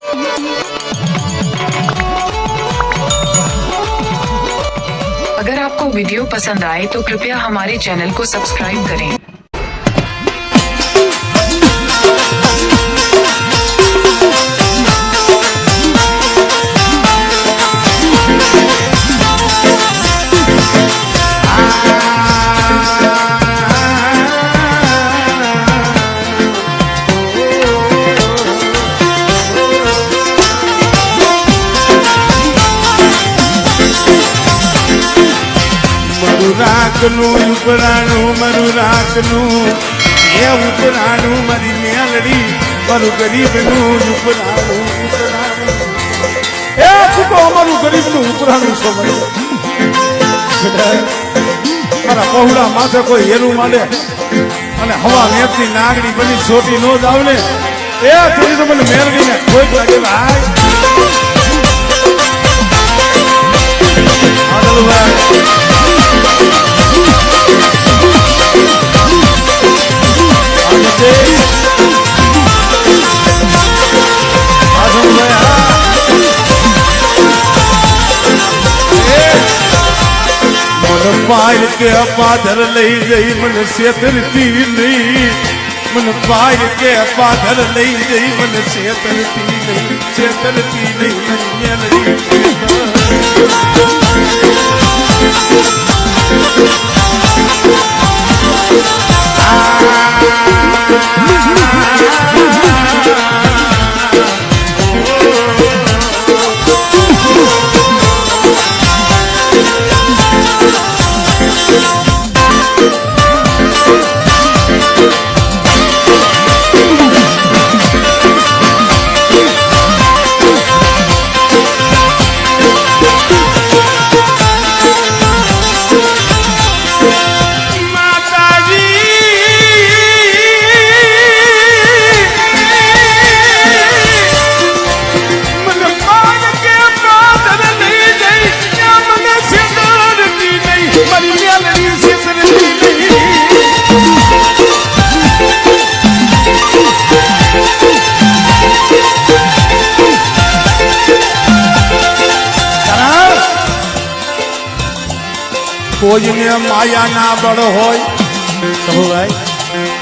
अगर आपको वीडियो पसंद आए तो कृपया हमारे चैनल को सब्सक्राइब करें। રાખનું ઉપરાણું મારું રાખનું એ ઉપરાણું મારી મેલડી મારું ગરીબનું ઉપરાણું એ તું તો અમારું ગરીબનું ઉપરાણું છો મારા પહોળા માથે કોઈ હેરું માંડે અને હવા વેચની નાગડી બની છોટી નો જાવ ને એ થોડી તો મને મેલડીને ખોટ લાગે ભાઈ पाय के पाथर लई गई मन छेतरती नहीं मन पाय के पाथर लई गई मन छेतरती नहीं कोई ने माया ना बड़ होय तो भाई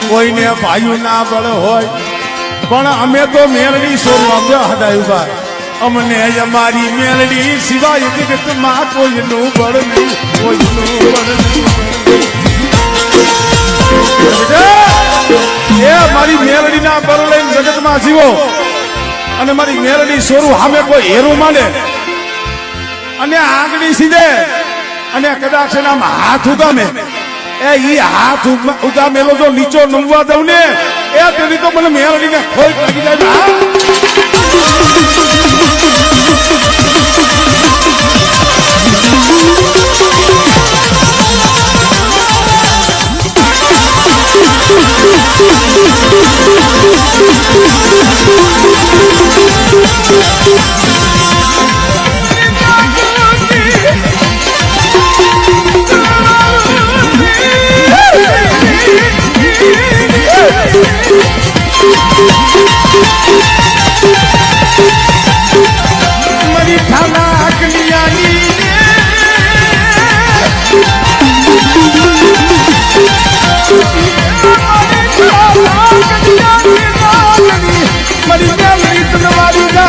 कोई ने भाई ना बड़ होय पण अमे तो मेलडी सोरवा हदायुबा अमने हमारी मेलडी सिवाय जगत मां कोई नु बड़ नहीं कोई नु बड़ नहीं ये मारी मेलडी ना बड़ लईन जगत मां जीवो अने मारी मेलडी सोरु हामे कोई हेरू माने अने आगडी सीधे અને કદાચ એના હાથ ઉગામે એ ઈ હાથ ઉગામેલો જો નીચો નમવા દઉં ને એ તેની તો મને મેળવીને ખોટ લાગી જાય मरी थाना अकलियानी मरी मेरी तनवारी दा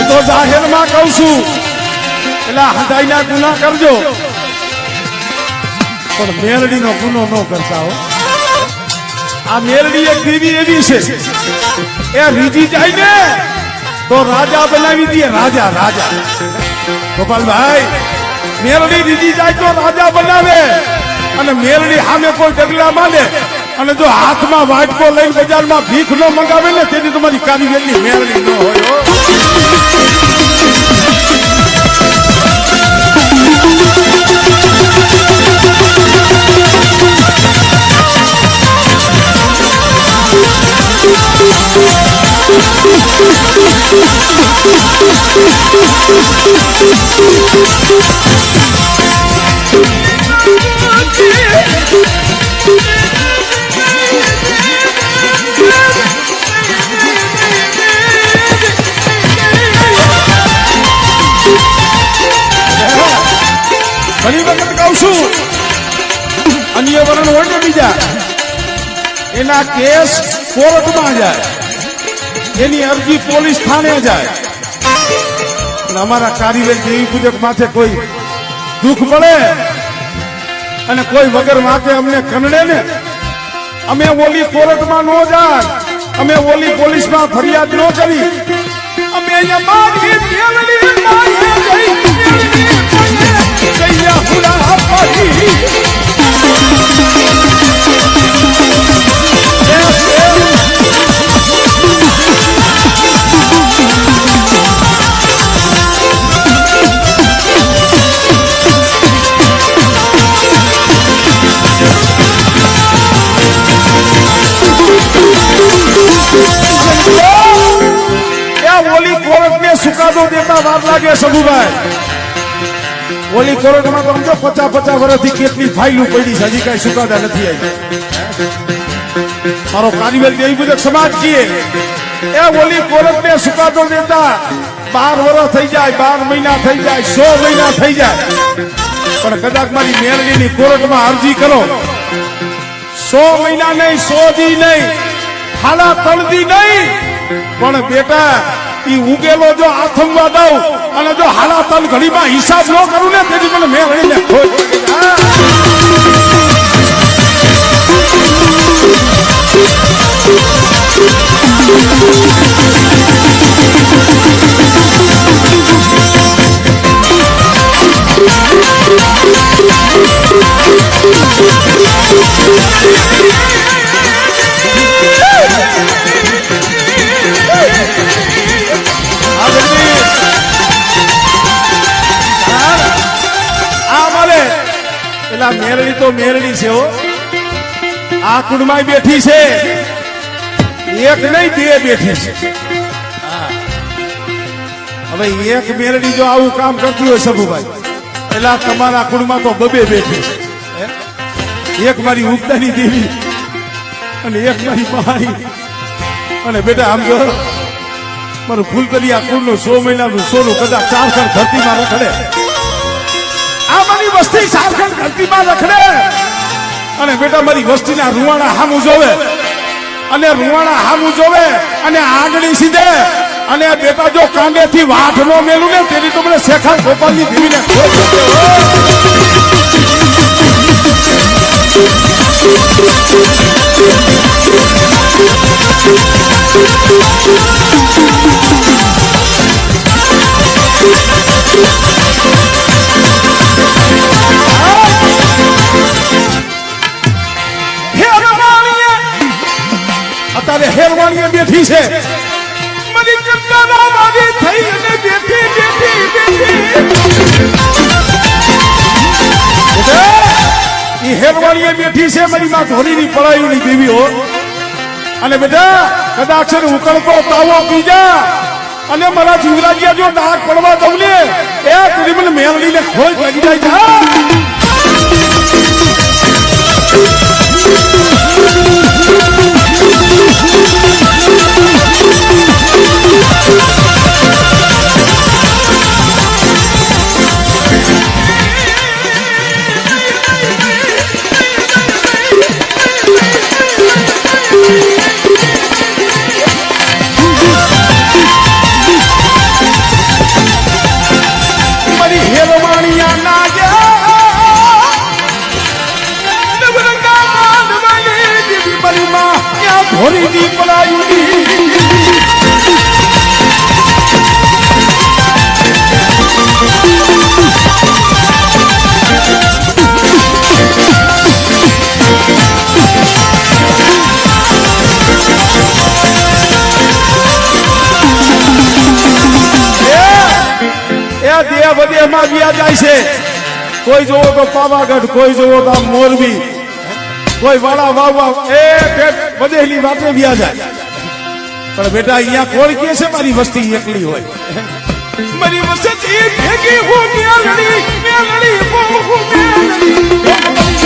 तो जाहिर में कहूं छू एला हदाई ना गुना करजो पर मेलडी नो गुनो न करता हो आ मेलडी एक देवी एवी छे ए रीजी जाय ने तो राजा बनावी दिए राजा राजा गोपाल भाई मेलडी रीजी जाय तो राजा बनावे અને મેલડી સામે કોઈ ડગલા માને અને જો હાથમાં વાટકો લઈને બજારમાં ભીખ ન મંગાવે ને તેની તમારી કારીગરની મેલડી ન હોય ઘણી વખત કહું છું અન્ય વર્ણ હોય ને બીજા એના કેસ કોર્ટમાં જાય, એની અરજી પોલીસ થાણે જાય. અને અમારા કારીગર દેવી પૂજક માથે કોઈ દુઃખ પડે અને કોઈ વગર વાંકે અમને કનડે ને, અમે ઓલી કોર્ટમાં ન જાય, અમે ઓલી પોલીસમાં ફરિયાદ ન કરી, અમે અહીંયા માગી મેલડી માગી કૈયા હુડા પાડી ઓલી કોર્ટ ને સુકાદો દેતા વાર લાગે. સબુભાઈ ઓલી કોર્ટમાં તો સમજો 50 વર્ષથી કેટલી ફાઇલો પડી છે, હજી કઈ સુકાદા નથી આવી. મારો કારીગર દેવી પૂજક સમાજ કીએ એ ઓલી કોર્ટ ને સુકાદો દેતા 12 વર્ષ થઈ જાય, 12 મહિના થઈ જાય, 100 મહિના થઈ જાય, પણ કદાચ મારી મેરડીની કોર્ટમાં અરજી કરો 100 મહિના નહીં, 100 દી નહીં, ખાલા 3 દી નહીં, પણ બેટા ઈ ઉગેલો જો આથમવા દઉં અને જો હાલા તલ ઘડીમાં હિસાબ ન કરું ને તેથી મને મેં વળીને ખોટ મેરડી તો મેરડી છે હો. આ કુંડમાં બેઠી છે, એક નહીં 2 બેઠી છે. હવે એક મેરડી જો આવું કામ કરતી હોય સબુભાઈ, પેલા તમારા કુંડમાં તો 2 બેઠી છે. એક મારી ઉગદાની દેવી અને એક મારી પહાડી. અને બેટા આમ જો મારું ફૂલકરી આ કુંડનું 100 મહિનાનું સોનું કદાચ 4 ખંડ ધરતીમાં રખડે, આ મારી વસ્તી 4 ખંડ ધરતીમાં રખડે, અને બેટા મારી વસ્તીના રૂવાણા હામું જોવે, અને રૂવાણા હામું જોવે અને આંગળી સીધે, અને બેટા જો કાંડેથી વાઠ નો મેલું ને તેની તો મને શેખા ગોપાલની દેવીને અત્યારે હેરવાણીએ બેઠી છે, મારી ચંદના મારી થઈ અને બેઠી બેઠી બેઠી હેરવાણીએ બેઠી છે, મારી માં ધોરીની પળાયુની દેવી હો. અને બેટા કદાચ ઉકળતો તાવો પી જા અને મારા જીવરાજ્યા જો ડાક પડવા દઉં ને એ તું મને મેલડીને ખોઈ પડી જાય. ધોરીની પલાયુની દેહ વધેમાં વ્યા જાય છે. કોઈ જોવો તો પાવાગઢ, કોઈ જોવો તો મોરબી, કોઈ વાળા વાવવા એ વધેલી વાતે વ્યા જાય. પણ બેટા અહીંયા કોણ કહે છે મારી વસ્તી એકલી હોય? મારી વસ્તી ભેગી હું મેલડી મેલડી હું મેલડી